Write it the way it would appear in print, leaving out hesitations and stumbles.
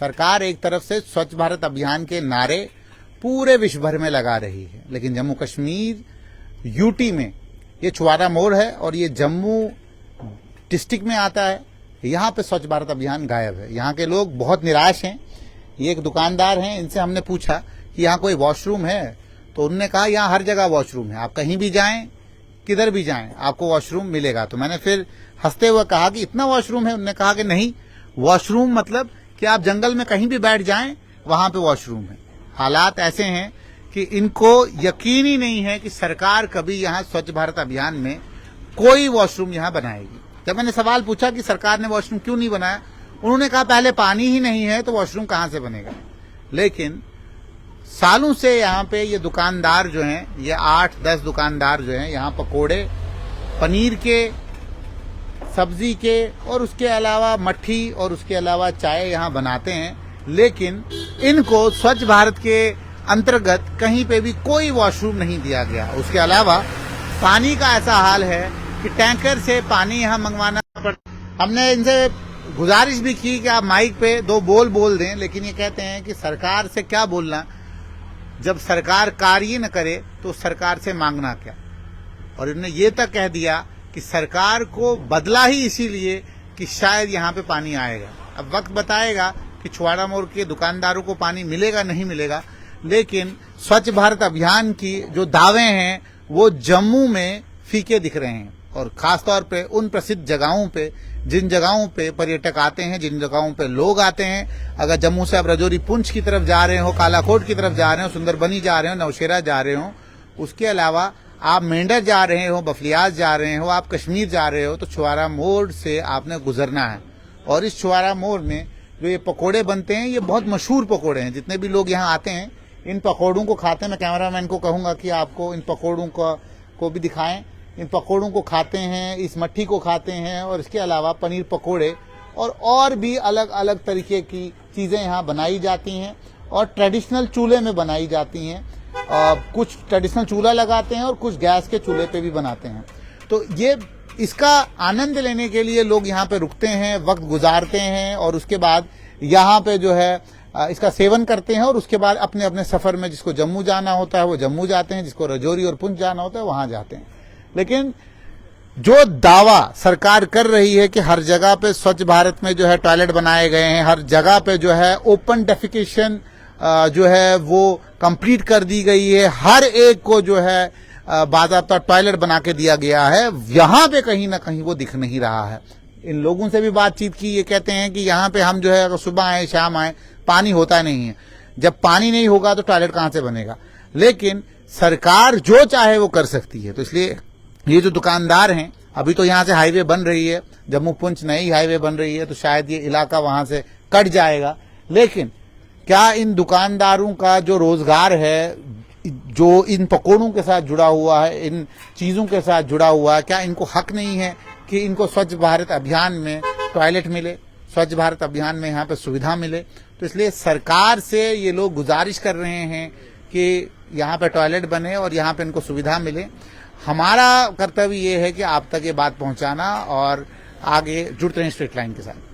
सरकार एक तरफ से स्वच्छ भारत अभियान के नारे पूरे विश्व भर में लगा रही है, लेकिन जम्मू कश्मीर यूटी में ये छुआरा मोड़ है और ये जम्मू डिस्ट्रिक्ट में आता है। यहाँ पे स्वच्छ भारत अभियान गायब है। यहाँ के लोग बहुत निराश हैं। ये एक दुकानदार हैं, इनसे हमने पूछा कि यहाँ कोई वॉशरूम है, तो उन्होंने कहा यहाँ हर जगह वॉशरूम है, आप कहीं भी जाएं, किधर भी जाएं, आपको वॉशरूम मिलेगा। तो मैंने फिर हंसते हुए कहा कि इतना वॉशरूम है? उन्होंने कहा कि नहीं, वॉशरूम मतलब कि आप जंगल में कहीं भी बैठ जाएं, वहां पे वॉशरूम है। हालात ऐसे हैं कि इनको यकीन ही नहीं है कि सरकार कभी यहाँ स्वच्छ भारत अभियान में कोई वॉशरूम यहाँ बनाएगी। जब मैंने सवाल पूछा कि सरकार ने वॉशरूम क्यों नहीं बनाया, उन्होंने कहा पहले पानी ही नहीं है तो वॉशरूम कहां से बनेगा। लेकिन सालों से यहाँ पे ये दुकानदार जो हैं, ये 8-10 दुकानदार जो हैं, यहाँ पकोड़े, पनीर के, सब्जी के और उसके अलावा मट्ठी और उसके अलावा चाय यहाँ बनाते हैं। लेकिन इनको स्वच्छ भारत के अंतर्गत कहीं पे भी कोई वॉशरूम नहीं दिया गया। उसके अलावा पानी का ऐसा हाल है कि टैंकर से पानी यहाँ मंगवाना पड़ता। हमने इनसे गुजारिश भी की कि आप माइक पे 2 बोल दें, लेकिन ये कहते हैं कि सरकार से क्या बोलना, जब सरकार कार्य न करे तो सरकार से मांगना क्या। और इन्होंने ये तक कह दिया कि सरकार को बदला ही इसीलिए कि शायद यहाँ पे पानी आएगा। अब वक्त बताएगा कि छुआरा मोड़ के दुकानदारों को पानी मिलेगा नहीं मिलेगा, लेकिन स्वच्छ भारत अभियान की जो दावे हैं वो जम्मू में फीके दिख रहे हैं। और खासतौर पे उन प्रसिद्ध जगहों पे, जिन जगहों पे पर्यटक आते हैं, जिन जगहों पे लोग आते हैं। अगर जम्मू से आप रजौरी पुंछ की तरफ जा रहे हो, कालाकोट की तरफ जा रहे हो, सुंदरबनी जा रहे हो, नौशेरा जा रहे हो, उसके अलावा आप मेंढर जा रहे हो, बफलियाज जा रहे हो, आप कश्मीर जा रहे हो, तो छुआरा मोड़ से आपने गुजरना है। और इस छुआरा मोड़ में जो ये पकोड़े बनते हैं, ये बहुत मशहूर पकोड़े हैं। जितने भी लोग यहाँ आते हैं इन पकोड़ों को खाते हैं। मैं कैमरामैन को कहूंगा कि आपको इन पकोड़ों को भी दिखाएं। इन पकोड़ों को खाते हैं, इस मट्ठी को खाते हैं और इसके अलावा पनीर पकोड़े और भी अलग अलग तरीके की चीजें यहाँ बनाई जाती हैं और ट्रेडिशनल चूल्हे में बनाई जाती हैं। कुछ ट्रेडिशनल चूल्हा लगाते हैं और कुछ गैस के चूल्हे पे भी बनाते हैं। तो ये इसका आनंद लेने के लिए लोग यहाँ पे रुकते हैं, वक्त गुजारते हैं और उसके बाद यहाँ पे जो है इसका सेवन करते हैं और उसके बाद अपने अपने सफर में, जिसको जम्मू जाना होता है वो जम्मू जाते हैं, जिसको रजौरी और पुंछ जाना होता है वहां जाते हैं। लेकिन जो दावा सरकार कर रही है कि हर जगह पे स्वच्छ भारत में जो है टॉयलेट बनाए गए हैं, हर जगह पे जो है ओपन डेफिकेशन जो है वो कंप्लीट कर दी गई है, हर एक को जो है बाकायदा टॉयलेट बना के दिया गया है, यहाँ पे कहीं ना कहीं वो दिख नहीं रहा है। इन लोगों से भी बातचीत की, ये कहते हैं कि यहाँ पे हम जो है अगर सुबह आए शाम आए पानी होता नहीं है। जब पानी नहीं होगा तो टॉयलेट कहां से बनेगा। लेकिन सरकार जो चाहे वो कर सकती है। तो इसलिए ये जो दुकानदार हैं, अभी तो यहाँ से हाईवे बन रही है, जम्मू पुंछ नई हाईवे बन रही है, तो शायद ये इलाका वहां से कट जाएगा। लेकिन क्या इन दुकानदारों का जो रोजगार है, जो इन पकौड़ों के साथ जुड़ा हुआ है, इन चीजों के साथ जुड़ा हुआ है, क्या इनको हक नहीं है कि इनको स्वच्छ भारत अभियान में टॉयलेट मिले, स्वच्छ भारत अभियान में यहाँ पे सुविधा मिले। तो इसलिए सरकार से ये लोग गुजारिश कर रहे हैं कि यहाँ पे टॉयलेट बने और यहाँ पे इनको सुविधा मिले। हमारा कर्तव्य ये है कि आप तक ये बात पहुंचाना और आगे जुड़ते हैं स्ट्रीट लाइन के साथ।